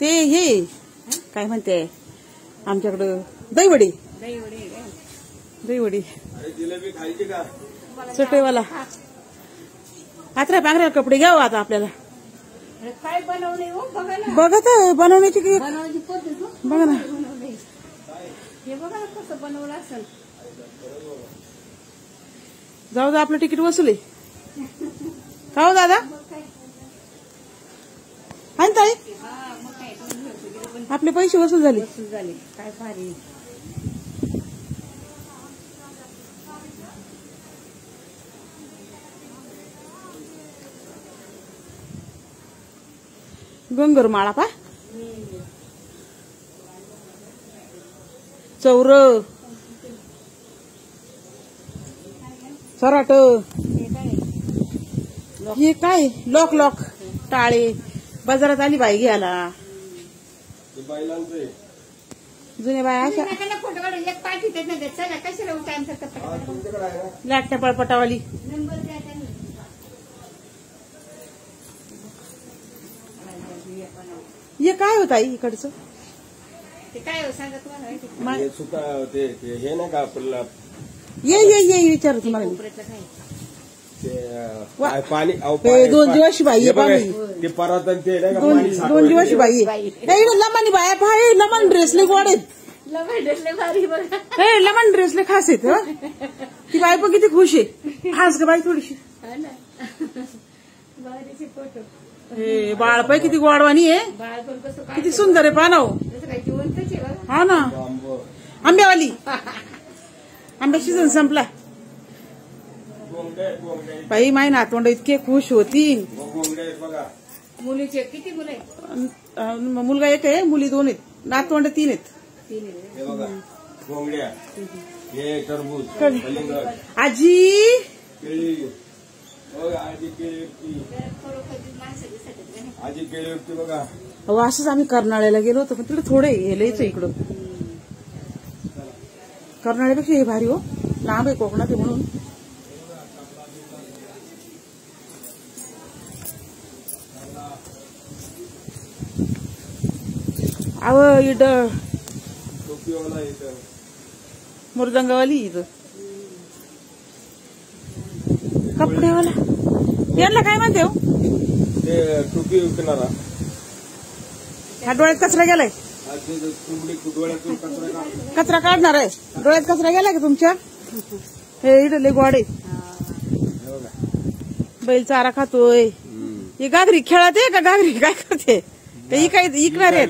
ते हे काय म्हणते आमच्याकडं दहीवडी दहीवडी चटईवाला आत्रा पांघऱ्या कपडे घ्यावं आता आपल्याला काय बनवले बघा तर बनवण्याची की बघा ना हे बघा कसं बनवलं असेल जाऊ दे आपलं तिकीट वसूल आहे का हो दादा आहे ताई आपले पैसे वसूल झाले काय भारी गंगर माळा पा चौर सराट हे काय लॉक लॉक टाळे बाजारात आली बाई घ्यायला जुने बाय अशा फोटो काढून एक पाठी चला कशाला टाइम लाटण्या पळपटावाली हे काय होत आई इकडचं ते काय हो सांगा तुम्हाला हे नाही का आपल्याला ये विचार तुम्हाला पाणी दोन दिवशी बाई ते परत ते नाही का दोन दिवशी बाई लमानी बाया पाय लमन ड्रेसले गोडेत लमन ड्रेसले खास आहेत ती बाई पण किती खुश आहे हास ग बाई थोडीशी फोटो हे बाळ पाय किती गोडवानी आहे बाळ पण कसं किती सुंदर आहे पानाव काय जिवंतच आहे बघा हा ना आंब्यावाली आंब्या सीझन संपला बाई माय नातवंड इतके खुश होतील मुलीचे किती मुलं आहेत मुलगा एक आहे मुली दोन आहेत नातवंड तीन आहेत आजी अहो असंच आम्ही कर्नाळ्याला गेलो होतो पण तिकडे थोडे गेलंच इकडं कर्नाळ्यापेक्षा हे भारी हो लांब आहे कोकणात आहे म्हणून अव इड मुरदंगावाली इथं कपडेवाला यांना काय म्हणते हो ते टोपी विकणारा हा डोळ्यात कचरा गेलाय कचरा काढणार आहे डोळ्यात कचरा गेलाय का तुमच्या हे इडले गोडे बैल चारा खातोय ही गागरी खेळात आहे का गागरी काय करते ते इकणार आहेत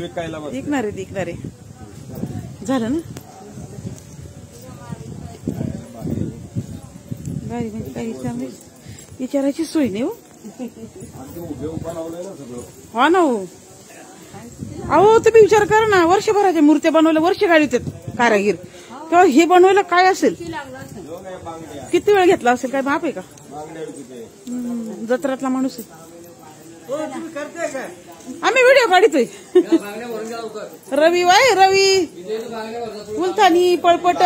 झालं ना गाडी म्हणजे काही चांगली विचारायची सोय नाही हो हा ना हो अहो तुम्ही विचार करा ना वर्षभराच्या मूर्त्या बनवल्या वर्ष गाडीत कारागीर तेव्हा हे बनवायला काय असेल किती वेळ घेतला असेल काय माप आहे का जत्रातला माणूस आहे आम्ही व्हिडिओ काढतोय रवी वाय रवी मुलतानी पळपट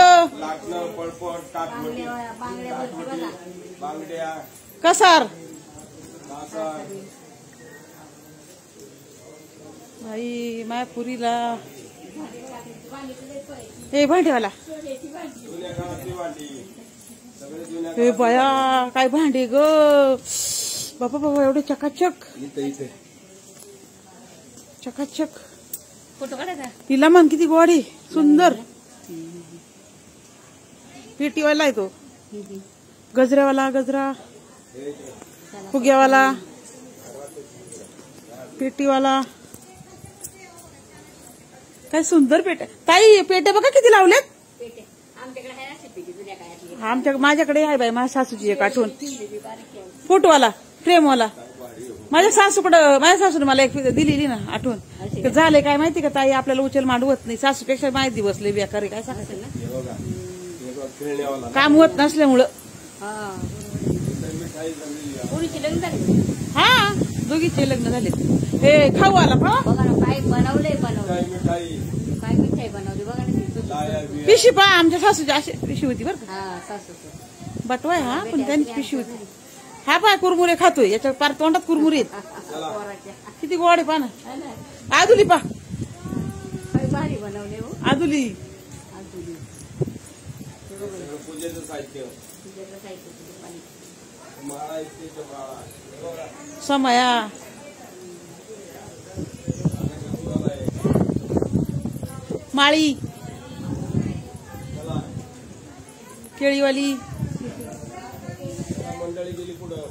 कसार भाई मायापुरीला हे भांडेवाला हे बया काय भांडे ग बाबा बाबा एवढे चकाचक चकाचक फोटो काढायचा तिला मन किती गोडी सुंदर पेटीवाला आहे तो गजऱ्यावाला गजरा फुग्यावाला पेटीवाला काय सुंदर पेट्या ताई पेट्या बघा किती लावल्यात माझ्याकडे आहे बाई माझ्या सासूची एक आठवण फोटोवाला फ्रेमवाला माझ्या सासूने मला एक दिलेली ना आठवण झाले काय माहिती का ताई आपल्याला उचल मांडवत नाही सासूपेक्षा माहिती बसले बेकार काय सांगायचं ना काम होत नसल्यामुळं हा दोघीचे लग्न झाले हे खाऊ आला काय बनवलंय काय मिठाई बनवली बघा ना पिशी पहा आमच्या सासूची अशी पिशी होती बरं का सासू बटवाय हा पण त्यांची पिशी होती हा पाय कुरमुरे खातोय याच्या पार तोंडात कुरमुरे आहेत. पोराच्या किती गोड आहे पाना. है ना? आदुली पा काय भारी बनवले हो आदुली आजूनी. पूजेचं साहित्य तुझ्याकडे साहित्य तुझं पाणी. माळा इतके माळा समया माळी केळीवाली मंडळी गेली पुढं